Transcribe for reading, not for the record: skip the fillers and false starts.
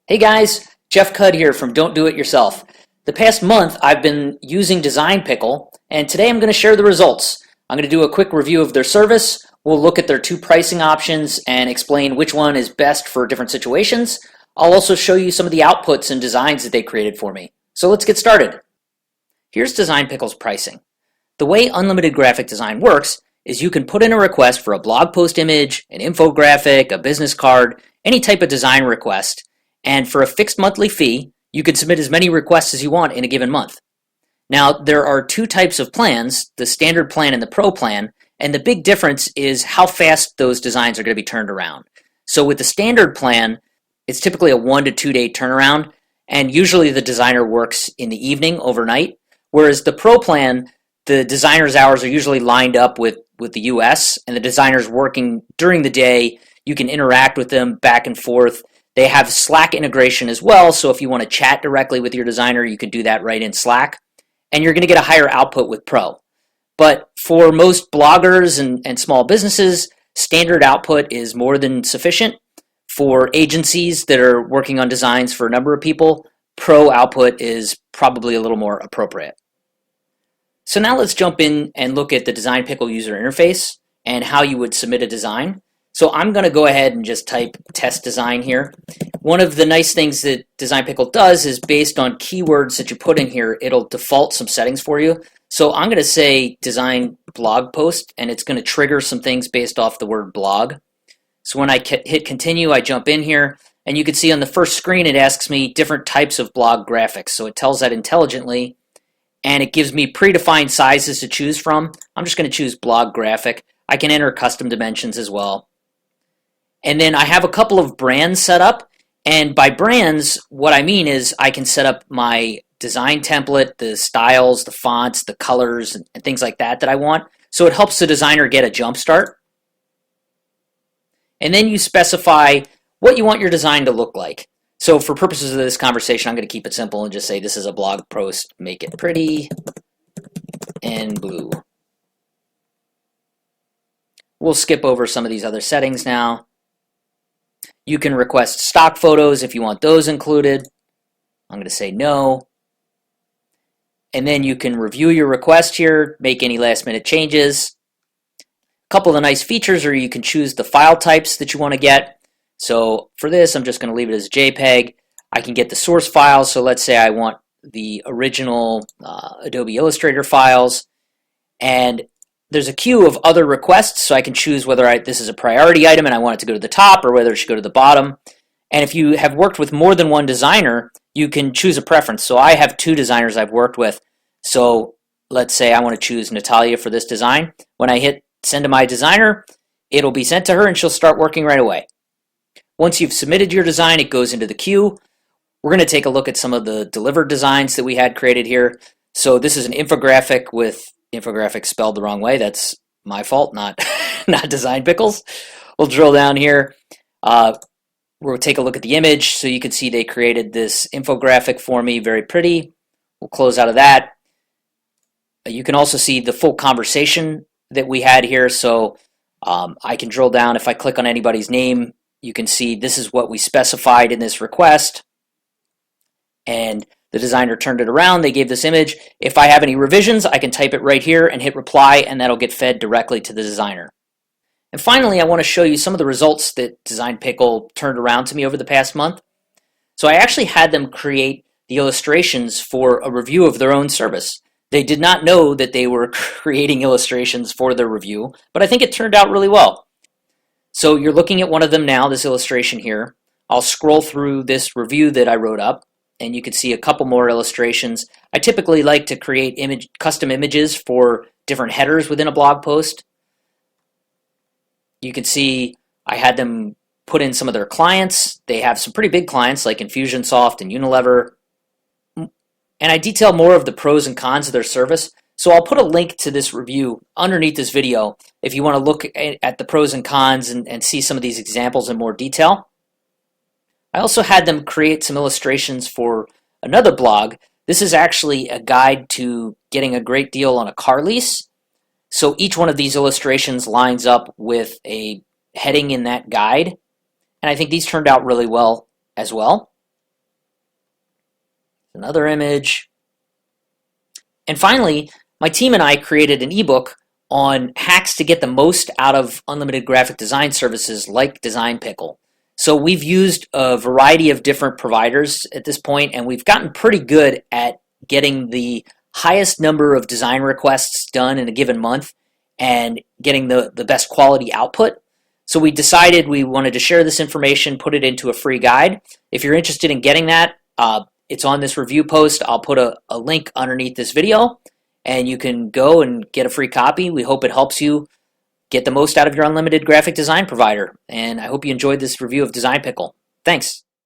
Hey guys, Jeff Cudd here from Don't Do It Yourself. The past month I've been using Design Pickle, and today I'm going to share the results. I'm going to do a quick review of their service. We'll look at their two pricing options and explain which one is best for different situations. I'll also show you some of the outputs and designs that they created for me. So let's get started. Here's Design Pickle's pricing. The way unlimited graphic design works is you can put in a request for a blog post image, an infographic, a business card, any type of design request. And for a fixed monthly fee, you can submit as many requests as you want in a given month. Now, there are two types of plans, the standard plan and the pro plan, and the big difference is how fast those designs are going to be turned around. So with the standard plan, it's typically a 1 to 2 day turnaround, and usually the designer works in the evening, overnight, whereas the pro plan, the designer's hours are usually lined up with the US, and the designer's working during the day. You can interact with them back and forth. They have Slack integration as well, so if you want to chat directly with your designer, you can do that right in Slack, and you're going to get a higher output with Pro. But for most bloggers and small businesses, standard output is more than sufficient. For agencies that are working on designs for a number of people, Pro output is probably a little more appropriate. So now let's jump in and look at the Design Pickle user interface and how you would submit a design. So I'm going to go ahead and just type test design here. One of the nice things that Design Pickle does is based on keywords that you put in here, it'll default some settings for you. So I'm going to say design blog post, and it's going to trigger some things based off the word blog. So when I hit continue, I jump in here, and you can see on the first screen it asks me different types of blog graphics. So it tells that intelligently, and it gives me predefined sizes to choose from. I'm just going to choose blog graphic. I can enter custom dimensions as well. And then I have a couple of brands set up, and by brands, what I mean is I can set up my design template, the styles, the fonts, the colors, and things like that I want. So it helps the designer get a jump start. And then you specify what you want your design to look like. So for purposes of this conversation, I'm going to keep it simple and just say this is a blog post, make it pretty and blue. We'll skip over some of these other settings now. You can request stock photos if you want those included. I'm going to say no. And then you can review your request here, make any last minute changes. A couple of the nice features are you can choose the file types that you want to get. So for this, I'm just going to leave it as JPEG. I can get the source files. So let's say I want the original Adobe Illustrator files. And there's a queue of other requests, so I can choose whether this is a priority item and I want it to go to the top or whether it should go to the bottom. And if you have worked with more than one designer, you can choose a preference. So I have two designers I've worked with. So let's say I want to choose Natalia for this design. When I hit send to my designer, it'll be sent to her and she'll start working right away. Once you've submitted your design, it goes into the queue. We're going to take a look at some of the delivered designs that we had created here. So this is an infographic with infographic spelled the wrong way. That's my fault, not Design Pickles. We'll drill down here. We'll take a look at the image. So you can see they created this infographic for me, very pretty. We'll close out of that. You can also see the full conversation that we had here. So I can drill down. If I click on anybody's name, you can see this is what we specified in this request. And the designer turned it around, they gave this image. If I have any revisions, I can type it right here and hit reply, and that'll get fed directly to the designer. And finally, I want to show you some of the results that Design Pickle turned around to me over the past month. So I actually had them create the illustrations for a review of their own service. They did not know that they were creating illustrations for their review, but I think it turned out really well. So you're looking at one of them now, this illustration here. I'll scroll through this review that I wrote up, and you can see a couple more illustrations. I typically like to create custom images for different headers within a blog post. You can see I had them put in some of their clients. They have some pretty big clients like Infusionsoft and Unilever. And I detail more of the pros and cons of their service. So I'll put a link to this review underneath this video if you want to look at the pros and cons and see some of these examples in more detail. I also had them create some illustrations for another blog. This is actually a guide to getting a great deal on a car lease. So each one of these illustrations lines up with a heading in that guide. And I think these turned out really well as well. Another image. And finally, my team and I created an ebook on hacks to get the most out of unlimited graphic design services like Design Pickle. So we've used a variety of different providers at this point, and we've gotten pretty good at getting the highest number of design requests done in a given month and getting the best quality output. So we decided we wanted to share this information, put it into a free guide. If you're interested in getting that, it's on this review post. I'll put a link underneath this video, and you can go and get a free copy. We hope it helps you get the most out of your unlimited graphic design provider. And I hope you enjoyed this review of Design Pickle. Thanks.